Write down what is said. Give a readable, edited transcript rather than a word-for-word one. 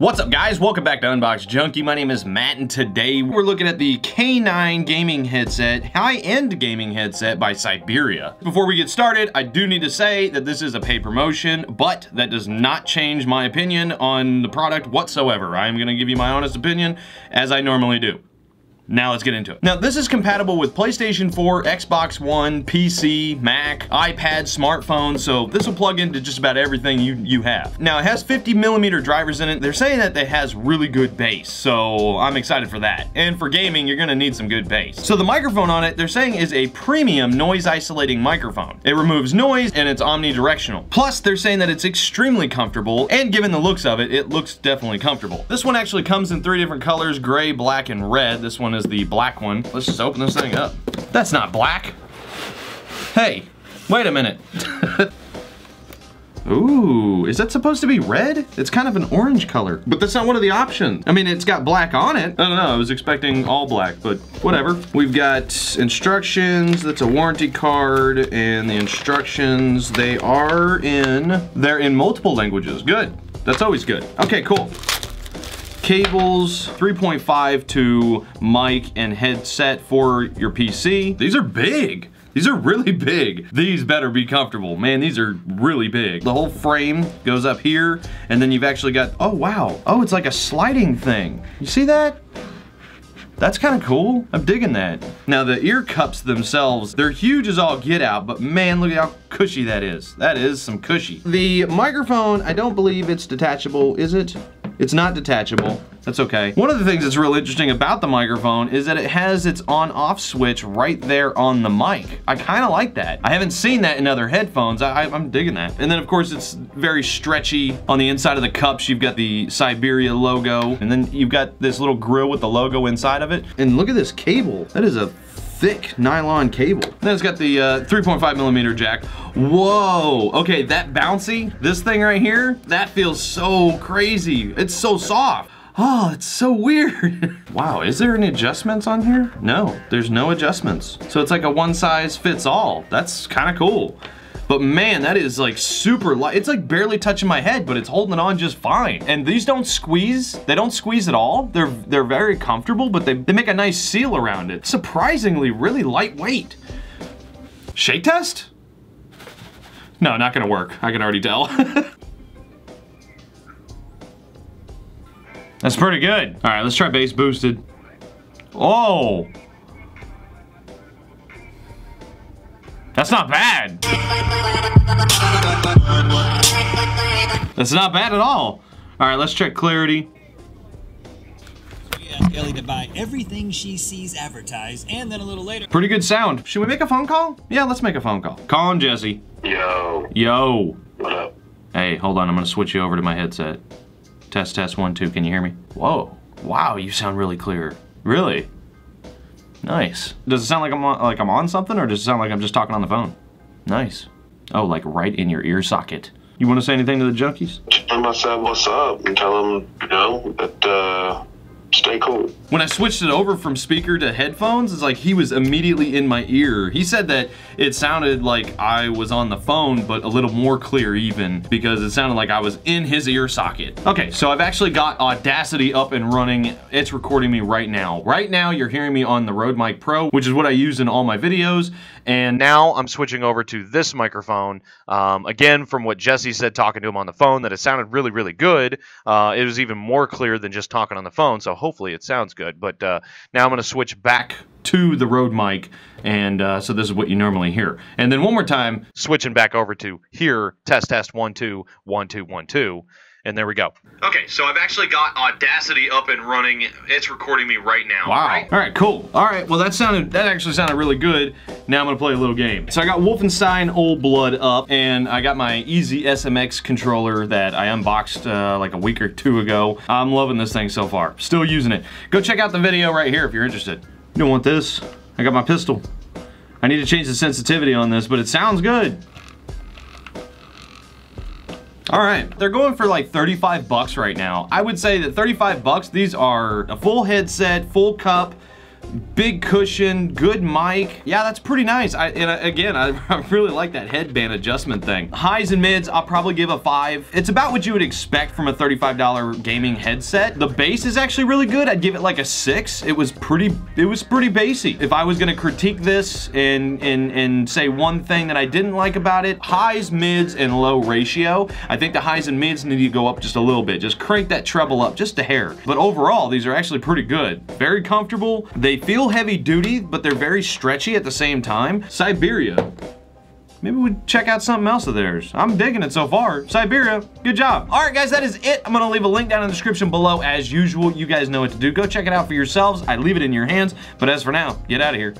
What's up guys, welcome back to Unbox Junkie. My name is Matt and today we're looking at the K9 gaming headset, high-end gaming headset by Siberia. Before we get started, I do need to say that this is a paid promotion, but that does not change my opinion on the product whatsoever. I am gonna give you my honest opinion as I normally do. Now let's get into it. Now this is compatible with PlayStation 4, Xbox One, PC, Mac, iPad, smartphone, so this will plug into just about everything you have. Now it has 50mm drivers in it. They're saying that it has really good bass, so I'm excited for that. And for gaming, you're gonna need some good bass. So the microphone on it, they're saying is a premium noise isolating microphone. It removes noise and it's omnidirectional. Plus they're saying that it's extremely comfortable, and given the looks of it, it looks definitely comfortable. This one actually comes in 3 different colors, gray, black, and red. This one is the black one. Let's just open this thing up. That's not black. Hey, wait a minute. Ooh, is that supposed to be red? It's kind of an orange color, but that's not one of the options. I mean, it's got black on it. I don't know, I was expecting all black, but whatever. We've got instructions, that's a warranty card, and the instructions, they're in multiple languages. Good, that's always good. Okay, cool. Cables, 3.5 to mic and headset for your PC. These are big. These are really big. These better be comfortable. Man, these are really big. The whole frame goes up here, and then you've actually got, oh wow. Oh, it's like a sliding thing. You see that? That's kind of cool. I'm digging that. Now the ear cups themselves, they're huge as all get out, but man, look at how cushy that is. That is some cushy. The microphone, I don't believe it's detachable, is it? It's not detachable. That's okay. One of the things that's real interesting about the microphone is that it has its on-off switch right there on the mic. I kind of like that. I haven't seen that in other headphones. I'm digging that. And then of course it's very stretchy. On the inside of the cups, you've got the Siberia logo, and then you've got this little grill with the logo inside of it. And look at this cable. That is a thick nylon cable. Then it's got the 3.5mm jack. Whoa, okay, that bouncy, this thing right here, that feels so crazy. It's so soft. Oh, it's so weird. Wow, is there any adjustments on here? No, there's no adjustments. So it's like a one size fits all. That's kind of cool. But man, that is like super light. It's like barely touching my head, but it's holding it on just fine. And these don't squeeze. They don't squeeze at all. They're very comfortable, but they make a nice seal around it. Surprisingly, really lightweight. Shake test? No, not gonna work. I can already tell. That's pretty good. All right, let's try bass boosted. Oh. That's not bad. That's not bad at all. All right, let's check clarity. Ellie to buy everything she sees advertised, and then a little later. Pretty good sound. Should we make a phone call? Yeah, let's make a phone call. Call him, Jesse. Yo. Yo. What up? Hey, hold on, I'm gonna switch you over to my headset. Test, test, 1, 2, can you hear me? Whoa, wow, you sound really clear. Really? Nice. Does it sound like I'm on something, or does it sound like I'm just talking on the phone? Nice. Oh, like right in your ear socket. You wanna say anything to the junkies? Tell them I said what's up and tell them, you know, that, stay cool. When I switched it over from speaker to headphones, it's like he was immediately in my ear. He said that it sounded like I was on the phone, but a little more clear even, because it sounded like I was in his ear socket. Okay, so I've actually got Audacity up and running. It's recording me right now. Right now, you're hearing me on the Rode Mic Pro, which is what I use in all my videos. And now I'm switching over to this microphone. Again, from what Jesse said talking to him on the phone, that it sounded really, really good. It was even more clear than just talking on the phone, so hopefully it sounds good. But now I'm gonna switch back to the Rode mic, and so this is what you normally hear. And then one more time, switching back over to here, test, test, 1, 2, 1, 2, 1, 2. And there we go. Okay, so I've actually got Audacity up and running. It's recording me right now. Wow. Right? All right, cool. All right, well that actually sounded really good. Now I'm gonna play a little game. So I got Wolfenstein Old Blood up, and I got my Easy SMX controller that I unboxed like a week or 2 ago. I'm loving this thing so far. Still using it. Go check out the video right here if you're interested. You don't want this? I got my pistol. I need to change the sensitivity on this, but it sounds good. All right, they're going for like 35 bucks right now. I would say that 35 bucks, these are a full headset, full cup, Big cushion, good mic. Yeah, that's pretty nice. Again, I really like that headband adjustment thing. Highs and mids, I'll probably give a 5. It's about what you would expect from a $35 gaming headset. The bass is actually really good. I'd give it like a 6. It was pretty bassy. If I was gonna critique this and say one thing that I didn't like about it, highs, mids, and low ratio. I think the highs and mids need to go up just a little bit. Just crank that treble up just a hair. But overall, these are actually pretty good. Very comfortable. They feel heavy duty, but they're very stretchy at the same time. Siberia. Maybe we check out something else of theirs. I'm digging it so far. Siberia, good job. All right, guys, that is it. I'm gonna leave a link down in the description below as usual. You guys know what to do. Go check it out for yourselves. I leave it in your hands. But as for now, get out of here.